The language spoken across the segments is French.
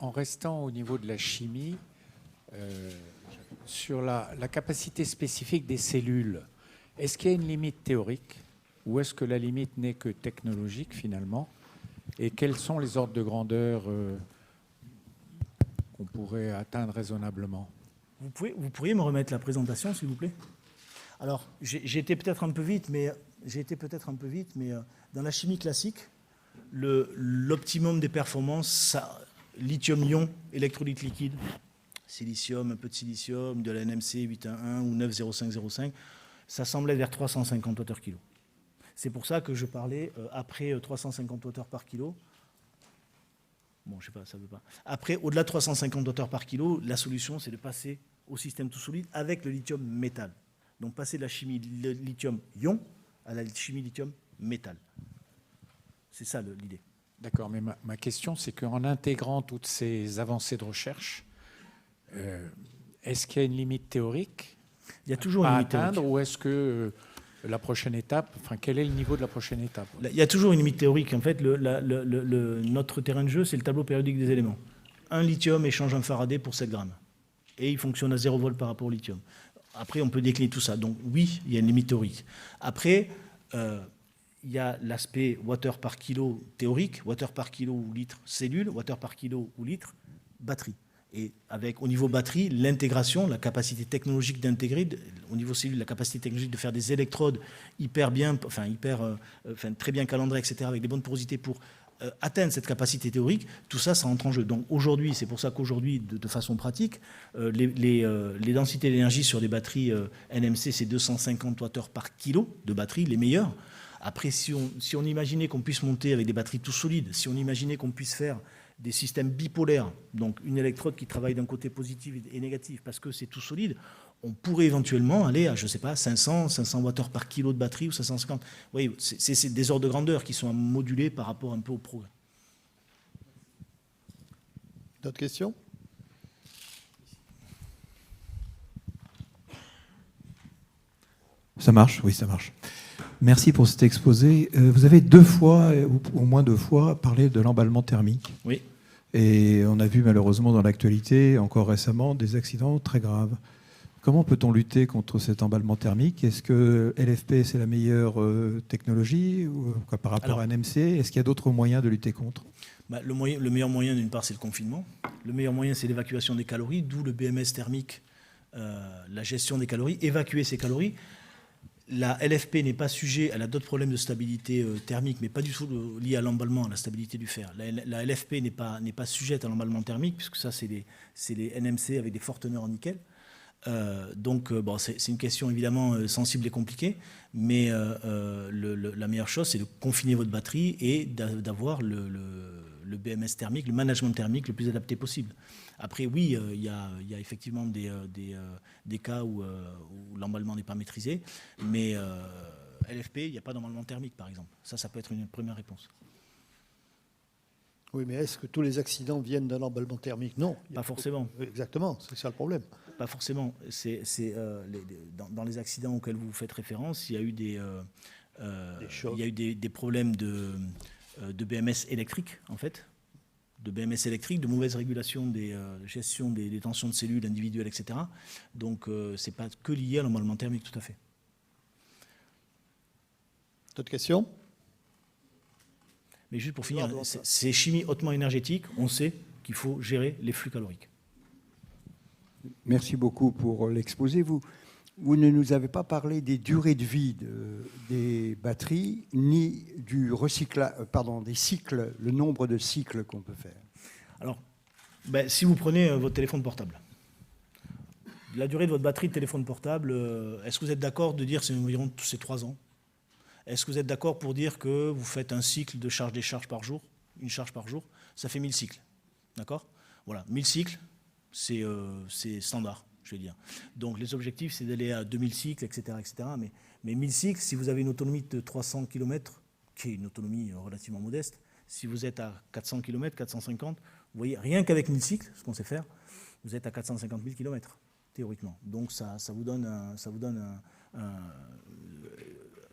En restant au niveau de la chimie, sur la capacité spécifique des cellules, est-ce qu'il y a une limite théorique ou est-ce que la limite n'est que technologique finalement? Et quels sont les ordres de grandeur qu'on pourrait atteindre raisonnablement? Vous pourriez me remettre la présentation, s'il vous plaît? Alors, j'ai été peut-être un peu vite, mais dans la chimie classique, l'optimum des performances, lithium-ion, électrolyte liquide, silicium, un peu de silicium, de la NMC 811 ou 90505, ça semblait vers 350 Wh/kg. C'est pour ça que je parlais après 350 Wh par kilo. Bon, je sais pas, ça veut pas. Après, au-delà de 350 Wh par kilo, la solution, c'est de passer au système tout solide avec le lithium métal. Donc, passer de la chimie lithium-ion à la chimie lithium-métal. C'est ça l'idée. D'accord, mais ma question, c'est qu'en intégrant toutes ces avancées de recherche, est-ce qu'il y a une limite théorique Il y a toujours une limite atteindre théorique. ou est-ce que la prochaine étape, enfin, quel est le niveau de la prochaine étape? Il y a toujours une limite théorique. En fait, notre terrain de jeu, c'est le tableau périodique des éléments. Un lithium échange un Faraday pour 7 grammes. Et il fonctionne à 0 volt par rapport au lithium. Après, on peut décliner tout ça. Donc oui, il y a une limite théorique. Après, il y a l'aspect watt par kilo théorique, watt par kilo ou litre cellule, watt par kilo ou litre batterie. Et avec, au niveau batterie, l'intégration, la capacité technologique d'intégrer, au niveau cellule, la capacité technologique de faire des électrodes très bien calendrées, etc., avec des bonnes porosités pour atteindre cette capacité théorique, tout ça, ça entre en jeu. Donc aujourd'hui, c'est pour ça qu'aujourd'hui, de façon pratique, les densités d'énergie sur les batteries NMC, c'est 250 Wh par kilo de batterie, les meilleures. Après, si on imaginait qu'on puisse monter avec des batteries tout solides, si on imaginait qu'on puisse faire des systèmes bipolaires, donc une électrode qui travaille d'un côté positif et négatif parce que c'est tout solide, on pourrait éventuellement aller à, je ne sais pas, 500 Wh par kilo de batterie ou 550. Vous voyez, c'est des ordres de grandeur qui sont à moduler par rapport un peu au progrès. D'autres questions? Ça marche, oui, ça marche. Merci pour cet exposé. Vous avez 2 fois, ou au moins 2 fois, parlé de l'emballement thermique. Oui. Et on a vu malheureusement dans l'actualité, encore récemment, des accidents très graves. Comment peut-on lutter contre cet emballement thermique? Est-ce que LFP, c'est la meilleure technologie par rapport à NMC? Est-ce qu'il y a d'autres moyens de lutter contre? Le meilleur moyen, d'une part, c'est le confinement. Le meilleur moyen, c'est l'évacuation des calories, d'où le BMS thermique, la gestion des calories, évacuer ces calories. La LFP n'est pas sujet, elle a d'autres problèmes de stabilité thermique, mais pas du tout liés à l'emballement, à la stabilité du fer. La LFP n'est pas sujette à l'emballement thermique, puisque ça, c'est les NMC avec des fortes teneurs en nickel. C'est une question évidemment sensible et compliquée, mais la meilleure chose, c'est de confiner votre batterie et d'avoir le BMS thermique, le management thermique le plus adapté possible. Après, oui, il y a effectivement des cas où l'emballement n'est pas maîtrisé, mais LFP, il n'y a pas d'emballement thermique, par exemple. Ça peut être une première réponse. Oui, mais est-ce que tous les accidents viennent d'un emballement thermique? Non. Pas forcément. Exactement, c'est ça le problème. Pas forcément. Dans les accidents auxquels vous faites référence, il y a eu des problèmes de BMS électrique, en fait. De BMS électrique, de mauvaise régulation des gestion des tensions de cellules individuelles, etc. Donc, ce n'est pas que lié à l'emballement thermique, tout à fait. D'autres questions? Mais juste pour finir, c'est chimie hautement énergétique, on sait qu'il faut gérer les flux caloriques. Merci beaucoup pour l'exposé. Vous ne nous avez pas parlé des durées de vie des batteries, ni du recyclage, des cycles, le nombre de cycles qu'on peut faire. Alors, si vous prenez votre téléphone portable, la durée de votre batterie de téléphone portable, est-ce que vous êtes d'accord de dire que c'est environ 3 ans? Est-ce que vous êtes d'accord pour dire que vous faites un cycle de charge-décharge par jour, une charge par jour? Ça fait 1000 cycles. D'accord? Voilà, 1000 cycles, c'est standard, je vais dire. Donc les objectifs, c'est d'aller à 2000 cycles, etc. Mais 1000 cycles, si vous avez une autonomie de 300 km, qui est une autonomie relativement modeste, si vous êtes à 400 km, 450, vous voyez, rien qu'avec 1000 cycles, ce qu'on sait faire, vous êtes à 450 000 km, théoriquement. Donc ça vous donne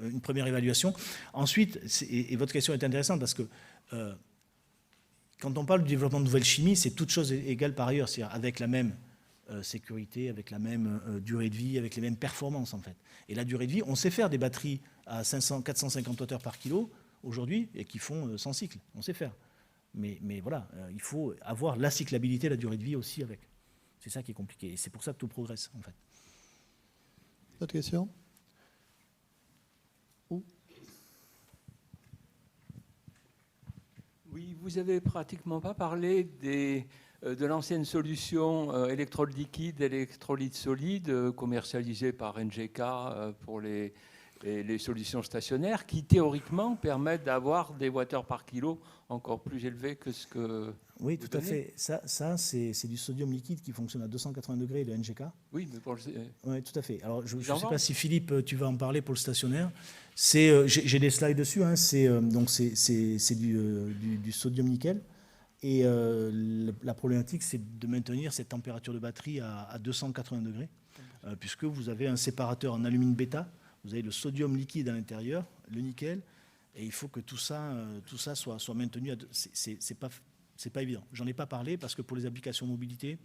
une première évaluation. Ensuite, et votre question est intéressante parce que quand on parle du développement de nouvelles chimies, c'est toute chose égale par ailleurs, c'est-à-dire avec la même sécurité, avec la même durée de vie, avec les mêmes performances en fait. Et la durée de vie, on sait faire des batteries à 450 Wh par kilo aujourd'hui et qui font 100 cycles, on sait faire. Mais voilà, il faut avoir la cyclabilité, la durée de vie aussi avec. C'est ça qui est compliqué et c'est pour ça que tout progresse en fait. D'autres questions? Oui, vous avez pratiquement pas parlé de l'ancienne solution électrolyte liquide, électrolyte solide commercialisée par NGK pour les solutions stationnaires qui théoriquement permettent d'avoir des watts par kilo encore plus élevés que ce que Oui, vous tout à donnez. fait. Ça c'est du sodium liquide qui fonctionne à 280 degrés, le NGK. Oui, mais pour le... Oui, tout à fait. Alors, je ne Ils sais en pas vendent. si Philippe, tu vas en parler pour le stationnaire. J'ai des slides dessus. Hein. C'est du sodium nickel. Et la problématique, c'est de maintenir cette température de batterie à 280 degrés, puisque vous avez un séparateur en alumine bêta. Vous avez le sodium liquide à l'intérieur, le nickel, et il faut que tout ça soit maintenu. C'est pas évident. J'en ai pas parlé parce que pour les applications mobilité,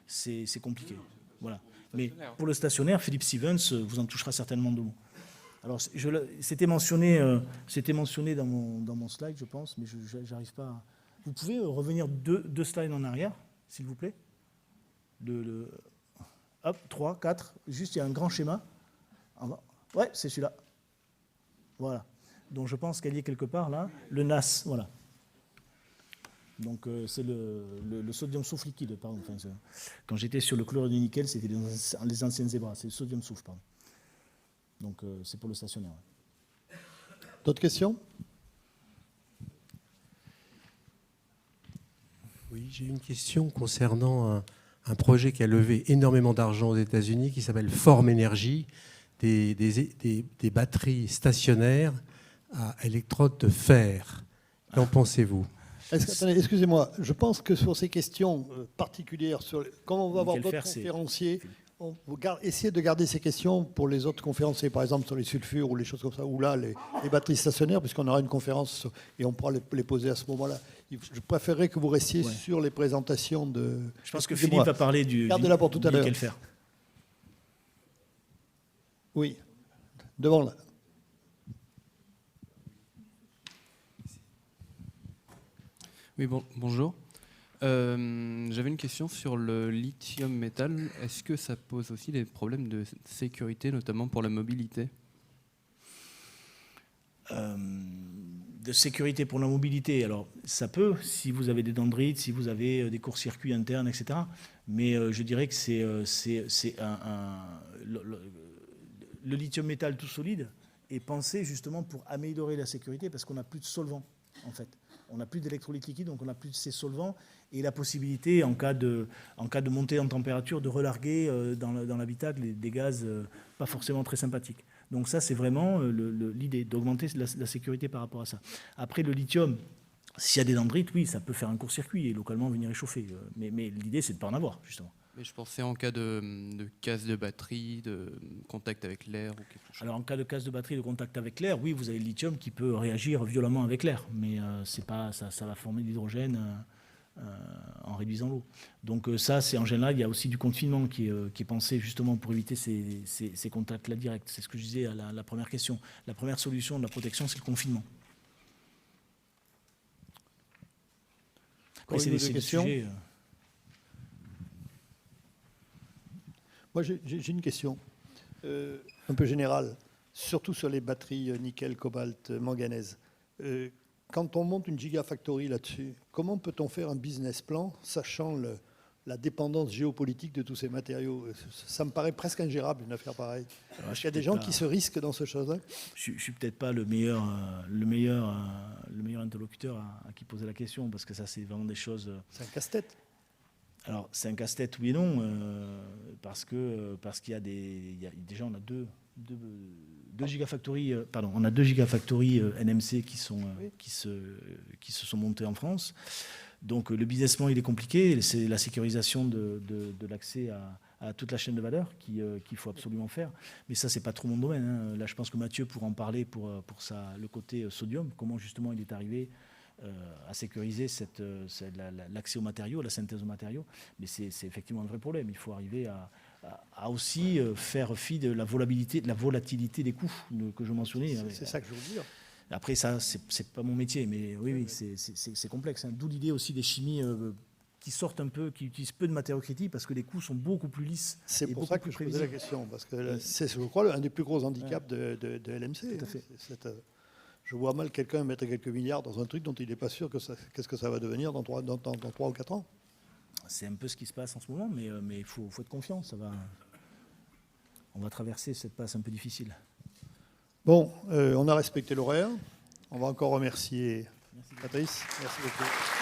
c'est compliqué. Voilà. Mais pour le stationnaire, Philippe Stevens vous en touchera certainement deux mots. Alors, c'était mentionné dans mon slide, je pense, mais je n'arrive pas à... Vous pouvez revenir deux slides en arrière, s'il vous plaît. Hop, 3, 4. Juste, il y a un grand schéma. Ouais, c'est celui-là. Voilà. Donc, je pense qu'elle y est quelque part, là. Le NAS, voilà. Donc, c'est le sodium soufre liquide, pardon. Enfin, quand j'étais sur le chlorure de nickel, c'était les anciennes zébras. C'est le sodium soufre, pardon. Donc, c'est pour le stationnaire. Ouais. D'autres questions? Oui, j'ai une question concernant un projet qui a levé énormément d'argent aux États-Unis qui s'appelle Form Energy, des batteries stationnaires à électrodes de fer. Qu'en pensez-vous? Attendez, excusez-moi, je pense que sur ces questions particulières, quand on va avoir Nickel d'autres fer, conférenciers, essayez de garder ces questions pour les autres conférenciers, par exemple sur les sulfures ou les choses comme ça, ou là, les batteries stationnaires, puisqu'on aura une conférence et on pourra les poser à ce moment-là. Je préférerais que vous restiez sur les présentations de... Je pense que Philippe va parler du pour tout à l'heure. nickel fer. Oui, devant là. Oui, bonjour. J'avais une question sur le lithium métal. Est-ce que ça pose aussi des problèmes de sécurité, notamment pour la mobilité? De sécurité pour la mobilité, alors ça peut, si vous avez des dendrites, si vous avez des courts-circuits internes, etc. Mais je dirais que le lithium métal tout solide est pensé justement pour améliorer la sécurité parce qu'on n'a plus de solvant, en fait. On n'a plus d'électrolyte liquide, donc on n'a plus de ces solvants et la possibilité, en cas de montée en température, de relarguer dans l'habitacle des gaz pas forcément très sympathiques. Donc ça, c'est vraiment l'idée, d'augmenter la sécurité par rapport à ça. Après, le lithium, s'il y a des dendrites, oui, ça peut faire un court-circuit et localement venir réchauffer. Mais l'idée, c'est de ne pas en avoir, justement. Mais je pensais en cas de casse de batterie, de contact avec l'air ou quelque chose. Alors, en cas de casse de batterie, de contact avec l'air, oui, vous avez le lithium qui peut réagir violemment avec l'air. Mais c'est pas, ça va former de l'hydrogène en réduisant l'eau. Donc ça, c'est en général, il y a aussi du confinement qui est pensé justement pour éviter ces contacts-là directs. C'est ce que je disais à la première question. La première solution de la protection, c'est le confinement. Après, c'est des questions. sujets, Moi, j'ai une question un peu générale, surtout sur les batteries nickel, cobalt, manganèse. Quand on monte une gigafactory là-dessus, comment peut-on faire un business plan, sachant la dépendance géopolitique de tous ces matériaux? Ça me paraît presque ingérable, une affaire pareille. Il y a des gens qui se risquent dans ce chose-là. Je ne suis peut-être pas le meilleur interlocuteur à qui poser la question, parce que ça, c'est vraiment des choses... C'est un casse-tête. Alors, c'est un casse-tête, oui et non, parce qu'il y a déjà, on a deux gigafactories, on a deux gigafactories NMC qui se sont montées en France. Donc, le business plan, il est compliqué. C'est la sécurisation de l'accès à toute la chaîne de valeur qu'il faut absolument faire. Mais ça, c'est pas trop mon domaine, hein. Là, je pense que Mathieu pourra en parler pour le côté sodium, comment justement il est arrivé à sécuriser l'accès aux matériaux, la synthèse aux matériaux. Mais c'est effectivement un vrai problème. Il faut arriver à aussi faire fi de la volatilité des coûts que je mentionnais. C'est ça que je veux dire. Après, ça, c'est pas mon métier, mais oui, c'est complexe. Hein. D'où l'idée aussi des chimies qui sortent un peu, qui utilisent peu de matériaux critiques, parce que les coûts sont beaucoup plus lisses. C'est pour ça que je posais la question, parce que c'est, je crois, un des plus gros handicaps de LMC. Tout à fait. Je vois mal quelqu'un mettre quelques milliards dans un truc dont il n'est pas sûr qu'est-ce que ça va devenir dans 3 ou 4 ans. C'est un peu ce qui se passe en ce moment, mais il faut être confiant. On va traverser cette passe un peu difficile. Bon, on a respecté l'horaire. On va encore remercier Patrice. Merci beaucoup.